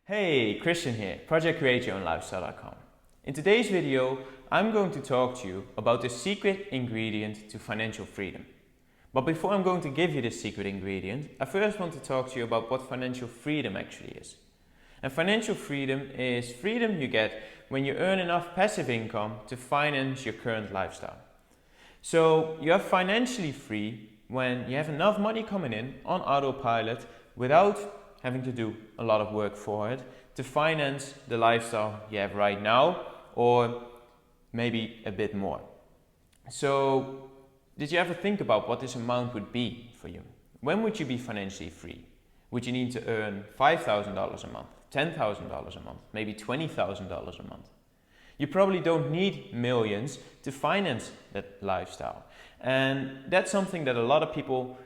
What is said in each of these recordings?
Hey, Christian here, projectcreateyourownlifestyle.com. In today's video, I'm going to talk to you about the secret ingredient to financial freedom. But before I'm going to give you this secret ingredient, I first want to talk to you about what financial freedom actually is. And financial freedom is freedom you get when you earn enough passive income to finance your current lifestyle. So you're financially free when you have enough money coming in on autopilot without having to do a lot of work for it to finance the lifestyle you have right now, or maybe a bit more. So did you ever think about what this amount would be for you? When would you be financially free? Would you need to earn $5,000 a month, $10,000 a month, maybe $20,000 a month? You probably don't need millions to finance that lifestyle. And that's something that a lot of people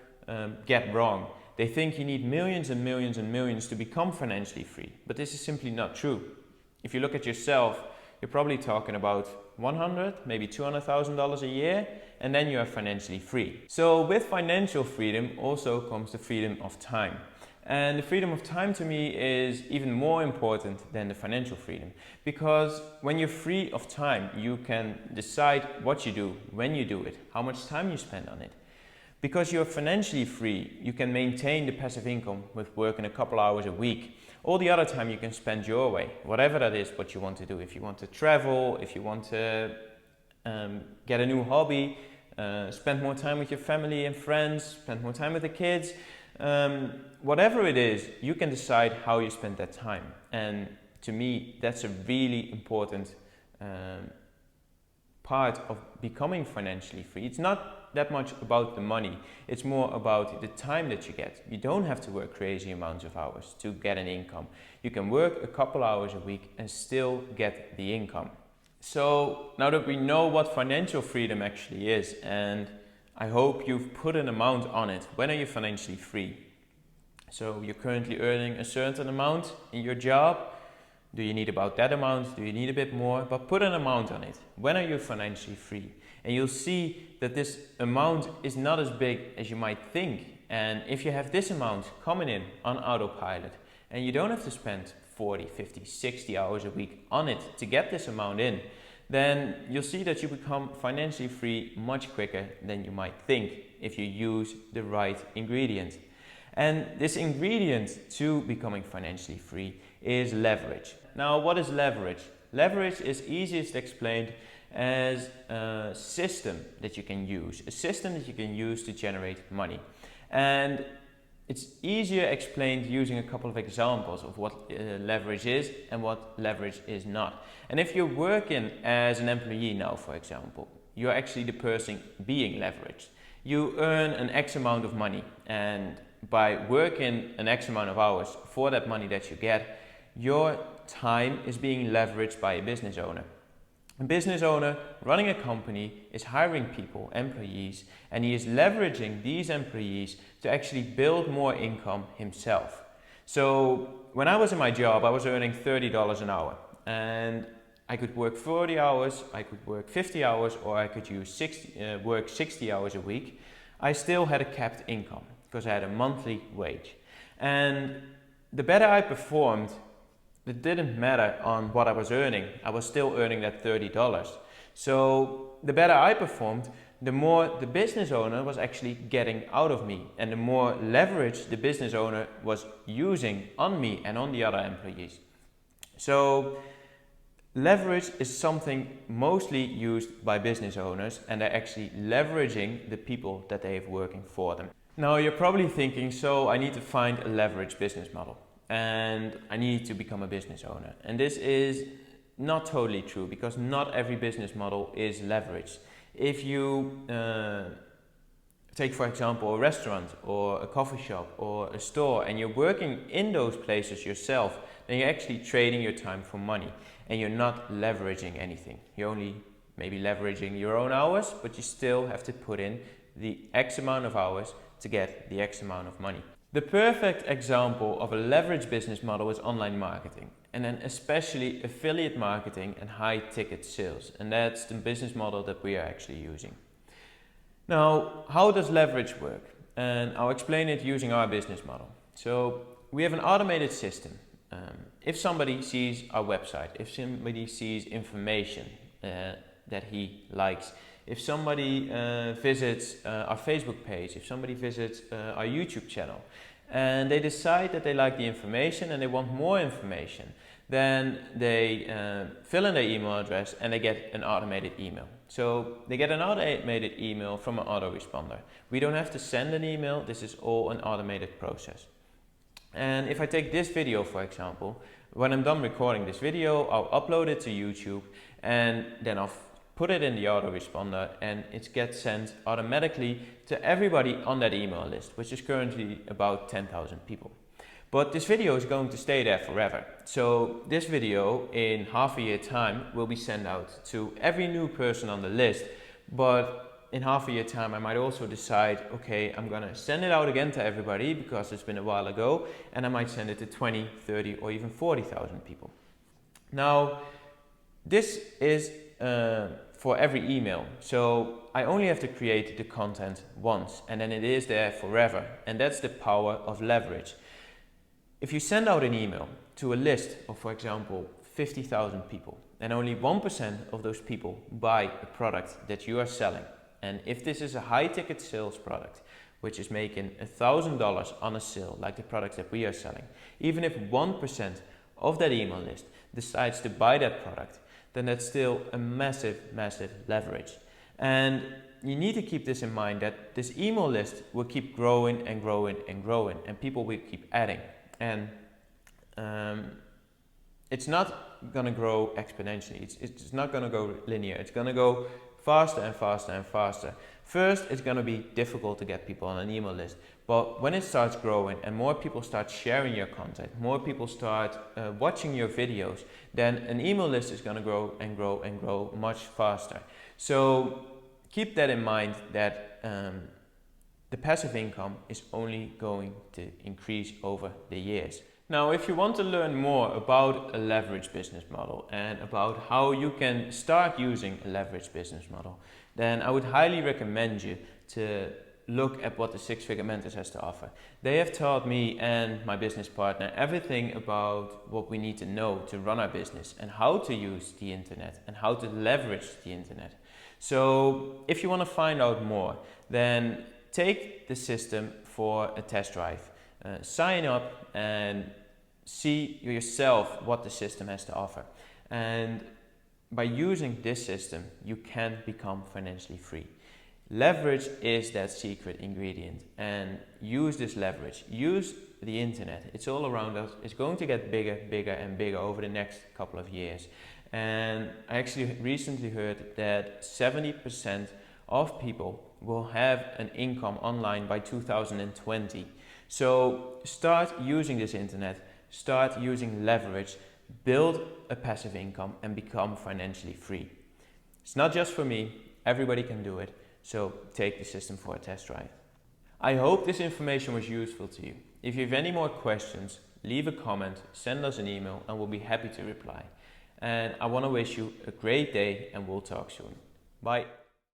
get wrong. They think you need millions and millions and millions to become financially free, but this is simply not true. If you look at yourself, you're probably talking about $100,000, maybe $200,000 a year, and then you are financially free. So with financial freedom also comes the freedom of time. And the freedom of time to me is even more important than the financial freedom, because when you're free of time, you can decide what you do, when you do it, how much time you spend on it. Because you're financially free, you can maintain the passive income with working a couple hours a week. All the other time you can spend your way, whatever that is, what you want to do. If you want to travel, if you want to get a new hobby, spend more time with your family and friends, spend more time with the kids, whatever it is, you can decide how you spend that time. And to me, that's a really important part of becoming financially free. It's not that much about the money, it's more about the time that you get. You don't have to work crazy amounts of hours to get an income. You can work a couple hours a week and still get the income. So now that we know what financial freedom actually is, and I hope you've put an amount on it. When are you financially free? So you're currently earning a certain amount in your job. Do you need about that amount? Do you need a bit more? But put an amount on it. When are you financially free? And you'll see that this amount is not as big as you might think. And if you have this amount coming in on autopilot, and you don't have to spend 40, 50, 60 hours a week on it to get this amount in, then you'll see that you become financially free much quicker than you might think if you use the right ingredient. And this ingredient to becoming financially free is leverage. Now, what is leverage? Leverage is easiest explained as a system that you can use, to generate money. And it's easier explained using a couple of examples of what leverage is and what leverage is not. And if you're working as an employee now, for example, you're actually the person being leveraged. You earn an X amount of money, and by working an X amount of hours for that money that you get, your time is being leveraged by a business owner. A business owner running a company is hiring people, employees, and he is leveraging these employees to actually build more income himself. So when I was in my job, I was earning $30 an hour, and I could work 40 hours, I could work 50 hours, or I could work 60 hours a week. I still had a capped income because I had a monthly wage. And the better I performed, it didn't matter on what I was earning. I was still earning that $30. So the better I performed, the more the business owner was actually getting out of me, and the more leverage the business owner was using on me and on the other employees. So leverage is something mostly used by business owners, and they're actually leveraging the people that they have working for them. Now you're probably thinking, so I need to find a leverage business model, and I need to become a business owner. And this is not totally true, because not every business model is leveraged. If you take, for example, a restaurant or a coffee shop or a store, and you're working in those places yourself, then you're actually trading your time for money, and you're not leveraging anything. You're only maybe leveraging your own hours, but you still have to put in the X amount of hours to get the X amount of money. The perfect example of a leverage business model is online marketing, and then especially affiliate marketing and high ticket sales. And that's the business model that we are actually using. Now, how does leverage work? And I'll explain it using our business model. So we have an automated system. If somebody sees our website, if somebody sees information that he likes, if somebody visits our Facebook page, if somebody visits our YouTube channel, and they decide that they like the information and they want more information, then they fill in their email address and they get an automated email. So they get an automated email from an autoresponder. We don't have to send an email, this is all an automated process. And if I take this video for example, when I'm done recording this video, I'll upload it to YouTube and then I'll put it in the autoresponder and it gets sent automatically to everybody on that email list, which is currently about 10,000 people. But this video is going to stay there forever. So this video in half a year time will be sent out to every new person on the list. But in half a year time I might also decide, okay, I'm gonna send it out again to everybody because it's been a while ago, and I might send it to 20, 30 or even 40,000 people. Now this is for every email. So I only have to create the content once and then it is there forever. And that's the power of leverage. If you send out an email to a list of, for example, 50,000 people, and only 1% of those people buy a product that you are selling, and if this is a high ticket sales product, which is making $1,000 on a sale, like the products that we are selling, even if 1% of that email list decides to buy that product, then that's still a massive, massive leverage. And you need to keep this in mind, that this email list will keep growing and growing and growing, and people will keep adding. And it's not going to grow exponentially. It's not going to go linear. It's going to go faster and faster and faster. First, it's going to be difficult to get people on an email list. But when it starts growing and more people start sharing your content, more people start watching your videos, then an email list is going to grow and grow and grow much faster. So keep that in mind, that the passive income is only going to increase over the years. Now, if you want to learn more about a leverage business model and about how you can start using a leverage business model, then I would highly recommend you to look at what the Six Figure Mentors has to offer. They have taught me and my business partner everything about what we need to know to run our business and how to use the internet and how to leverage the internet. So if you want to find out more, then take the system for a test drive. Sign up and see yourself what the system has to offer. And by using this system, you can become financially free. Leverage is that secret ingredient, and use this leverage. Use the internet. It's all around us. It's going to get bigger, bigger and bigger over the next couple of years. And I actually recently heard that 70% of people will have an income online by 2020. So start using this internet, start using leverage, build a passive income and become financially free. It's not just for me, everybody can do it. So take the system for a test drive. I hope this information was useful to you. If you have any more questions, leave a comment, send us an email and we'll be happy to reply. And I want to wish you a great day and we'll talk soon. Bye.